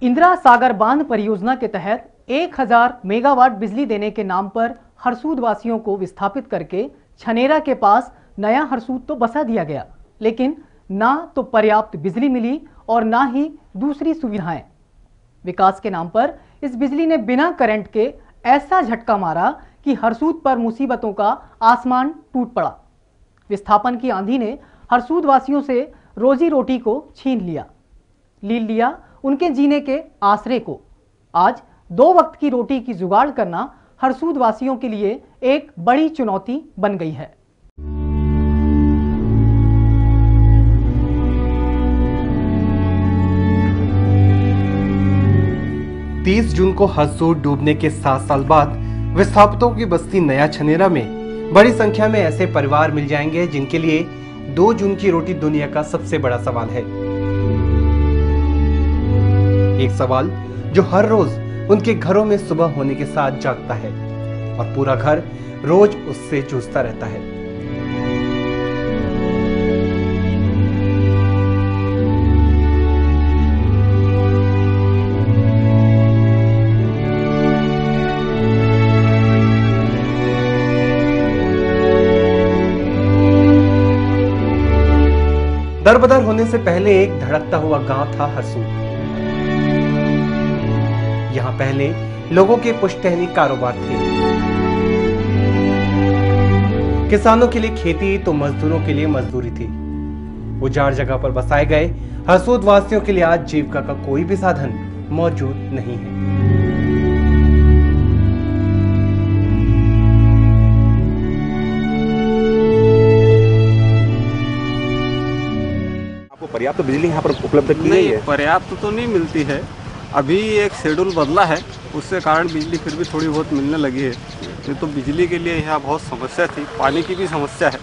इंदिरा सागर बांध परियोजना के तहत 1000 मेगावाट बिजली देने के नाम पर हरसूद वासियों को विस्थापित करके छनेरा के पास नया हरसूद तो बसा दिया गया, लेकिन ना तो पर्याप्त बिजली मिली और ना ही दूसरी सुविधाएं। विकास के नाम पर इस बिजली ने बिना करंट के ऐसा झटका मारा कि हरसूद पर मुसीबतों का आसमान टूट पड़ा। विस्थापन की आंधी ने हरसूद वासियों से रोजी रोटी को छीन लिया उनके जीने के आसरे को। आज 2 वक्त की रोटी की जुगाड़ करना हरसूद वासियों के लिए एक बड़ी चुनौती बन गई है। तीस जून को हरसूद डूबने के 7 साल बाद विस्थापितों की बस्ती नया छनेरा में बड़ी संख्या में ऐसे परिवार मिल जाएंगे जिनके लिए 2 जून की रोटी दुनिया का सबसे बड़ा सवाल है। एक सवाल जो हर रोज उनके घरों में सुबह होने के साथ जागता है और पूरा घर रोज उससे जूझता रहता है। दरबदर होने से पहले एक धड़कता हुआ गांव था हरसूद। यहाँ पहले लोगों के पुश्तैनी कारोबार थे। किसानों के लिए खेती तो मजदूरों के लिए मजदूरी थी। उजाड़ जगह पर बसाए गए हरसूद वासियों के लिए आज जीविका का कोई भी साधन मौजूद नहीं है। आपको पर्याप्त बिजली यहाँ पर उपलब्ध की गई है? पर्याप्त तो नहीं मिलती है। अभी एक शेड्यूल बदला है, उससे कारण बिजली फिर भी थोड़ी बहुत मिलने लगी है। ये तो बिजली के लिए यहाँ बहुत समस्या थी, पानी की भी समस्या है।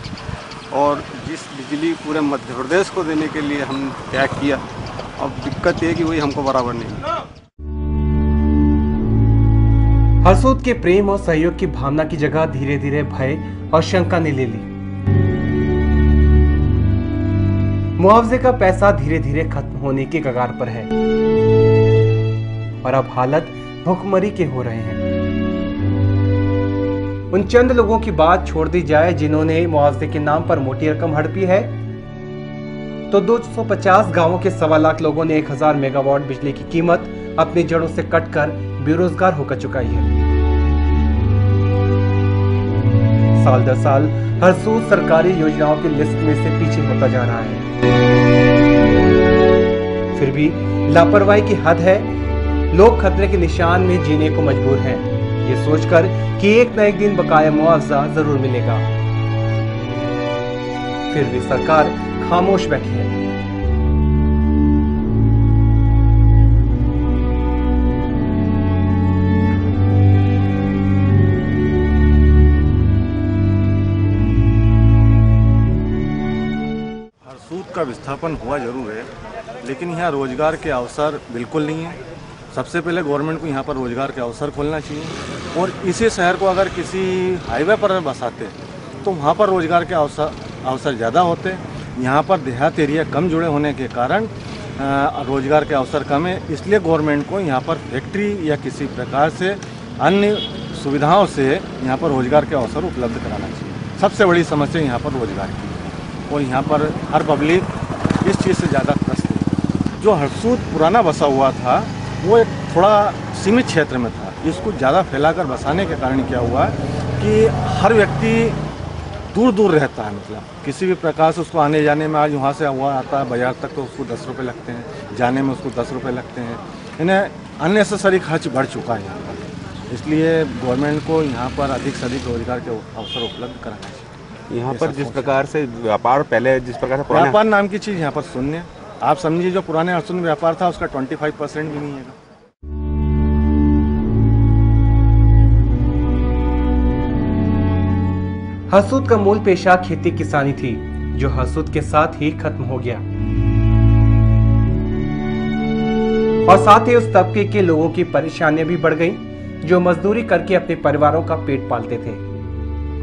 और जिस बिजली पूरे मध्य प्रदेश को देने के लिए हम त्याग किया, अब दिक्कत ये है कि वही हमको बराबर नहीं मिला। हरसूद के प्रेम और सहयोग की भावना की जगह धीरे धीरे भय और शंका ने ले ली। मुआवजे का पैसा धीरे धीरे खत्म होने की कगार पर है और अब हालत भुखमरी के हो रहे हैं। उन चंद लोगों की बात छोड़ दी जाए जिन्होंने मुआवजे के नाम पर मोटी रकम हड़पी है, तो 250 गांवों के 1.25 लाख लोगों ने 1000 मेगावाट बिजली की कीमत अपनी जड़ों से कटकर बेरोजगार होकर चुकाई है। साल दर साल हरसूद सरकारी योजनाओं की लिस्ट में से पीछे होता जा रहा है। फिर भी लापरवाही की हद है। लोग खतरे के निशान में जीने को मजबूर हैं, ये सोचकर कि एक न एक दिन बकाया मुआवजा जरूर मिलेगा। फिर भी सरकार खामोश बैठी है। हरसूद का विस्थापन हुआ जरूर है, लेकिन यहाँ रोजगार के अवसर बिल्कुल नहीं है। सबसे पहले गवर्नमेंट को यहाँ पर रोजगार के अवसर खोलना चाहिए और इसी शहर को अगर किसी हाईवे पर बसाते तो वहाँ पर रोजगार के अवसर ज़्यादा होते। यहाँ पर देहात एरिया कम जुड़े होने के कारण रोजगार के अवसर कम है। इसलिए गवर्नमेंट को यहाँ पर फैक्ट्री या किसी प्रकार से अन्य सुविधाओं से यहाँ पर रोजगार के अवसर उपलब्ध कराना चाहिए। सबसे बड़ी समस्या यहाँ पर रोजगार की और यहाँ पर हर पब्लिक इस चीज़ से ज़्यादा त्रस्त है। जो हरसूद पुराना बसा हुआ था वो एक थोड़ा सीमित क्षेत्र में था। इसको ज़्यादा फैलाकर बसाने के कारण क्या हुआ कि हर व्यक्ति दूर दूर रहता है, मतलब किसी भी प्रकार से उसको आने जाने में, आज वहाँ से हुआ आता है बाजार तक तो उसको 10 रुपये लगते हैं, जाने में उसको 10 रुपये लगते हैं। इन्हें अननेसेसरी खर्च बढ़ चुका है यहाँ पर। इसलिए गवर्नमेंट को यहाँ पर अधिक से अधिक रोजगार के अवसर उपलब्ध कराना चाहिए। यहाँ पर जिस प्रकार से व्यापार पहले जिस प्रकार से व्यापार नाम की चीज़ यहाँ पर शून्य। आप समझिए जो पुराने हरसूद में व्यापार था उसका 25% भी नहीं है। हरसूद का मूल पेशा खेती किसानी थी, जो हरसूद के साथ ही खत्म हो गया और साथ ही उस तबके के लोगों की परेशानियां भी बढ़ गईं, जो मजदूरी करके अपने परिवारों का पेट पालते थे।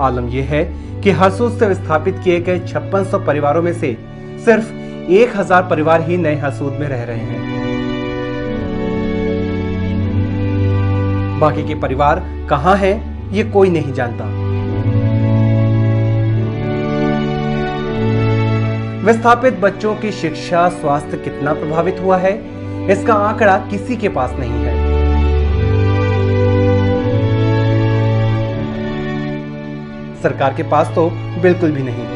आलम यह है कि हरसूद से विस्थापित किए गए 5600 परिवारों में से सिर्फ 1000 परिवार ही नए हरसूद में रह रहे हैं। बाकी के परिवार कहां हैं, ये कोई नहीं जानता। विस्थापित बच्चों की शिक्षा, स्वास्थ्य कितना प्रभावित हुआ है, इसका आंकड़ा किसी के पास नहीं है। सरकार के पास तो बिल्कुल भी नहीं,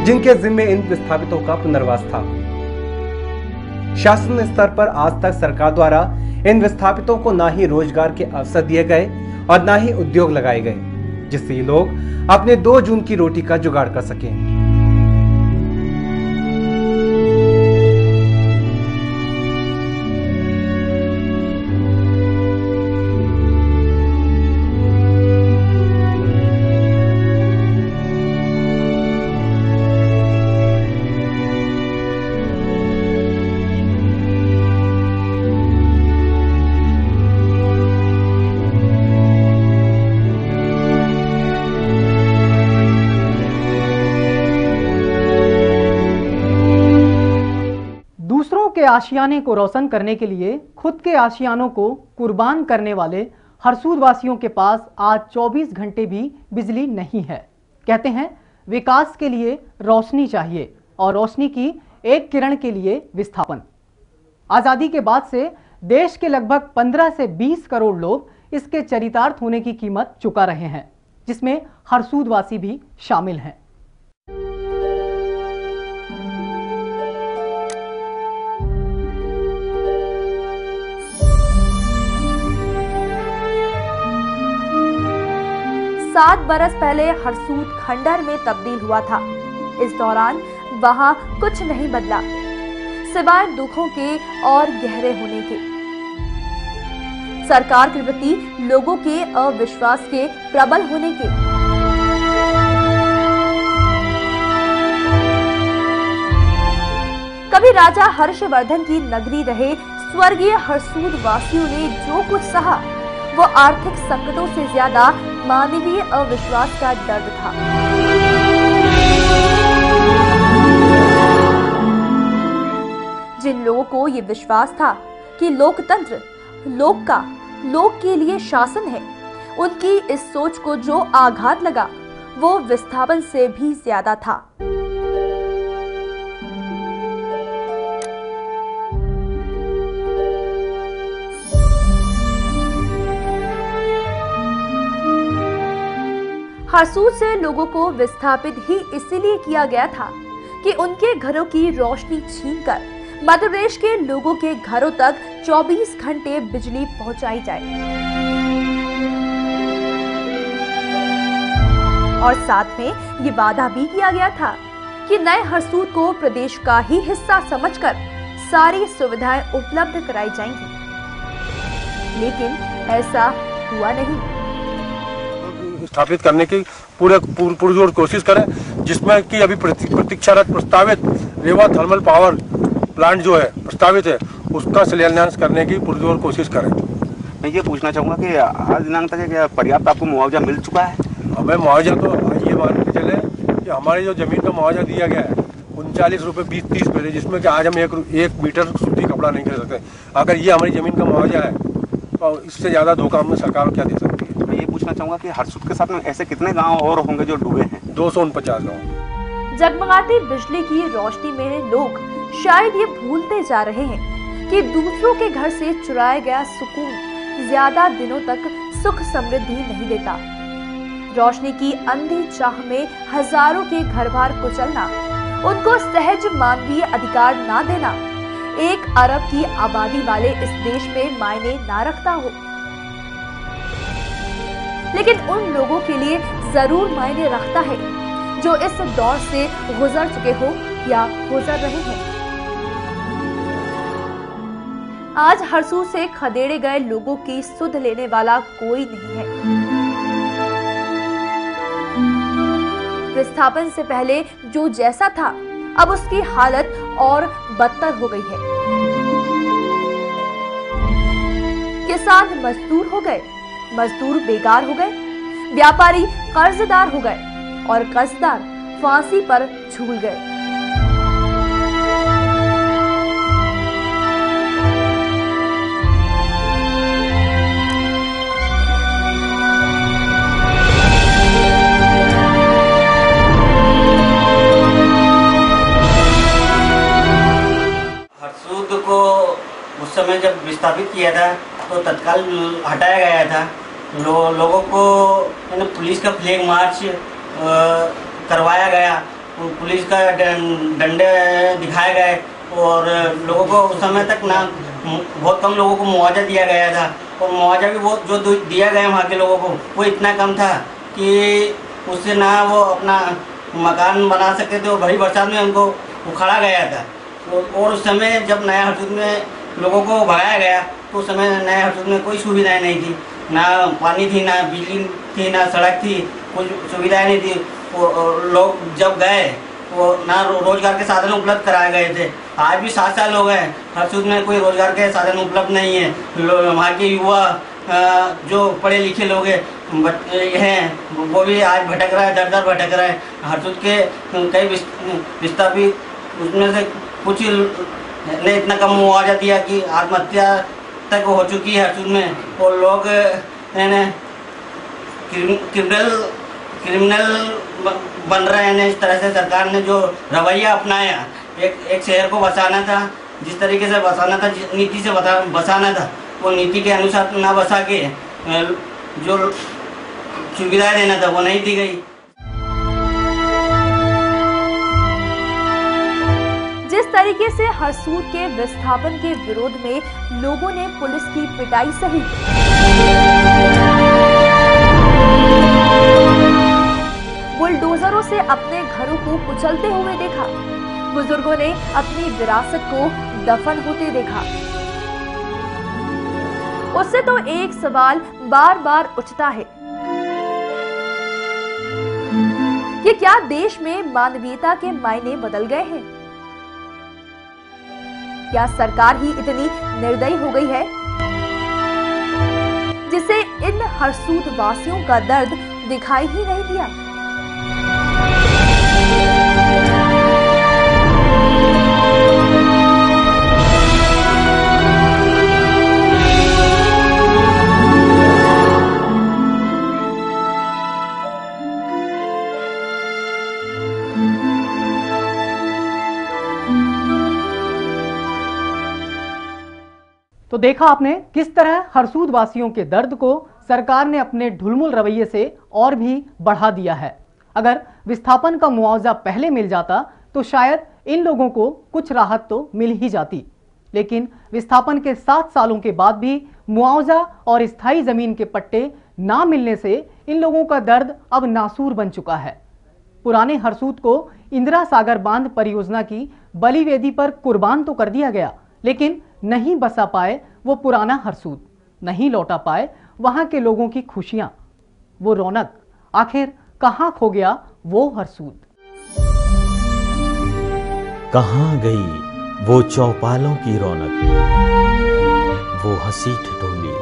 जिनके जिम्मे इन विस्थापितों का पुनर्वास था। शासन स्तर पर आज तक सरकार द्वारा इन विस्थापितों को ना ही रोजगार के अवसर दिए गए और ना ही उद्योग लगाए गए, जिससे ये लोग अपने 2 जून की रोटी का जुगाड़ कर सकें। के आशियाने को रोशन करने के लिए खुद के आशियानों को कुर्बान करने वाले हरसूद वासियों के पास आज 24 घंटे भी बिजली नहीं है। कहते हैं विकास के लिए रोशनी चाहिए और रोशनी की एक किरण के लिए विस्थापन। आजादी के बाद से देश के लगभग 15 से 20 करोड़ लोग इसके चरितार्थ होने की कीमत चुका रहे हैं, जिसमें हरसूद वासी भी शामिल हैं। सात बरस पहले हरसूद खंडहर में तब्दील हुआ था। इस दौरान वहां कुछ नहीं बदला सिवाय दुखों के और गहरे होने के। सरकार के प्रति लोगों के अविश्वास के प्रबल होने के। कभी राजा हर्षवर्धन की नगरी रहे स्वर्गीय हरसूद वासियों ने जो कुछ सहा, वो आर्थिक संकटों से ज्यादा मानवीय अविश्वास का दर्द था। जिन लोगों को ये विश्वास था कि लोकतंत्र लोक का, लोक के लिए शासन है, उनकी इस सोच को जो आघात लगा वो विस्थापन से भी ज्यादा था। हरसूद से लोगों को विस्थापित ही इसलिए किया गया था कि उनके घरों की रोशनी छीनकर मध्य प्रदेश के लोगों के घरों तक 24 घंटे बिजली पहुंचाई जाए और साथ में ये वादा भी किया गया था कि नए हरसूद को प्रदेश का ही हिस्सा समझकर सारी सुविधाएं उपलब्ध कराई जाएंगी, लेकिन ऐसा हुआ नहीं। स्थापित करने की पुरजोर कोशिश करें, जिसमें कि अभी प्रतीक्षारत प्रस्तावित रेवा थर्मल पावर प्लांट जो है प्रस्तावित है, उसका शिलान्यास करने की पुरजोर कोशिश करें। मैं ये पूछना चाहूँगा कि आज दिनांक तक क्या पर्याप्त आपको मुआवजा मिल चुका है? हमें मुआवजा तो ये मान के चले कि हमारी जो जमीन का मुआवजा दिया गया है 39 रुपये 20-30 पैसे, जिसमें कि आज हम एक मीटर सूती कपड़ा नहीं खरीद सकते। अगर ये हमारी जमीन का मुआवजा है तो इससे ज़्यादा धोखा हमें सरकार क्या दे सकती है। मैं ये पूछना चाहूँगा कि हरसूद के साथ में ऐसे कितने गाँव और होंगे जो डूबे हैं? 249 गाँव। जगमगाती बिजली की रोशनी में लोग शायद ये भूलते जा रहे हैं कि दूसरों के घर से चुराया गया सुकून ज्यादा दिनों तक सुख समृद्धि नहीं देता। रोशनी की अंधी चाह में हजारों के घर बार कुचलना, उनको सहज मानवीय अधिकार ना देना 1 अरब की आबादी वाले इस देश में मायने ना रखता हो, लेकिन उन लोगों के लिए जरूर मायने रखता है जो इस दौर से गुजर चुके हो या गुजर रहे हैं। आज हरसूद से खदेड़े गए लोगों की सुध लेने वाला कोई नहीं है। विस्थापन से पहले जो जैसा था, अब उसकी हालत और बदतर हो गई है। किसान मजदूर हो गए, मजदूर बेकार हो गए, व्यापारी कर्जदार हो गए और कर्जदार फांसी पर झूल गए। उस समय जब विस्थापित किया था तो तत्काल हटाया गया था। लोगों को पुलिस का फ्लैग मार्च करवाया गया, पुलिस का डंडे दिखाए गए और लोगों को उस समय तक ना बहुत कम लोगों को मुआवजा दिया गया था। और मुआवजा भी बहुत जो दिया गया वहाँ के लोगों को वो इतना कम था कि उससे ना वो अपना मकान बना सकते थे और भरी बरसात में उनको उखाड़ा गया था। और उस समय जब नया हरसूद में लोगों को भगाया गया तो उस समय नया हरसूद में कोई सुविधाएं नहीं थी, ना पानी थी, ना बिजली थी, ना सड़क थी, कुछ सुविधाएं नहीं थी। और लोग जब गए वो ना रोजगार के साधन उपलब्ध कराए गए थे। आज भी 7 साल हो गए, हरसूद में कोई रोजगार के साधन उपलब्ध नहीं है। वहाँ के युवा जो पढ़े लिखे लोग हैं वो भी आज भटक रहा है, दर दर भटक रहा है। हरसूद के कई विस्थापित उसमें से कुछ ने इतना कम मुआवजा दिया कि आत्महत्या तक हो चुकी है हरसूद में। और लोग क्रिमिनल बन रहे हैं। इस तरह से सरकार ने जो रवैया अपनाया, एक शहर को बसाना था, जिस तरीके से बसाना था, जिस नीति से बसाना था, वो नीति के अनुसार ना बसा के जो सुविधाएं देना था वो नहीं दी गई। जिस तरीके से हरसूद के विस्थापन के विरोध में लोगों ने पुलिस की पिटाई सही, बुलडोजरों से अपने घरों को कुचलते हुए देखा, बुजुर्गों ने अपनी विरासत को दफन होते देखा, उससे तो एक सवाल बार बार उठता है कि क्या देश में मानवीयता के मायने बदल गए हैं? क्या सरकार ही इतनी निर्दयी हो गई है जिसे इन हरसूद वासियों का दर्द दिखाई ही नहीं दिया? तो देखा आपने किस तरह हरसूद वासियों के दर्द को सरकार ने अपने ढुलमुल रवैये से और भी बढ़ा दिया है। अगर विस्थापन का मुआवजा पहले मिल जाता तो शायद इन लोगों को कुछ राहत तो मिल ही जाती, लेकिन विस्थापन के 7 सालों के बाद भी मुआवजा और स्थायी जमीन के पट्टे ना मिलने से इन लोगों का दर्द अब नासूर बन चुका है। पुराने हरसूद को इंदिरा सागर बांध परियोजना की बलिवेदी पर कुर्बान तो कर दिया गया, लेकिन नहीं बसा पाए वो पुराना हरसूद, नहीं लौटा पाए वहां के लोगों की खुशियां, वो रौनक। आखिर कहां खो गया वो हरसूद? कहां गई वो चौपालों की रौनक, वो हंसी ठिठोली,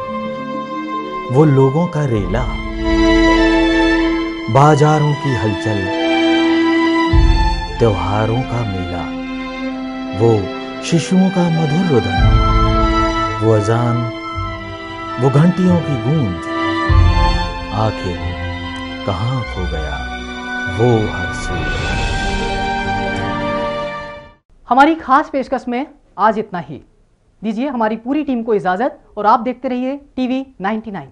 वो लोगों का रेला, बाजारों की हलचल, त्योहारों का मेला, वो शिशुओं का मधुर रुदन, वो अजान, वो घंटियों की गूंज। आखिर कहां खो गया वो हरसूद? हमारी खास पेशकश में आज इतना ही। दीजिए हमारी पूरी टीम को इजाजत और आप देखते रहिए टीवी 99।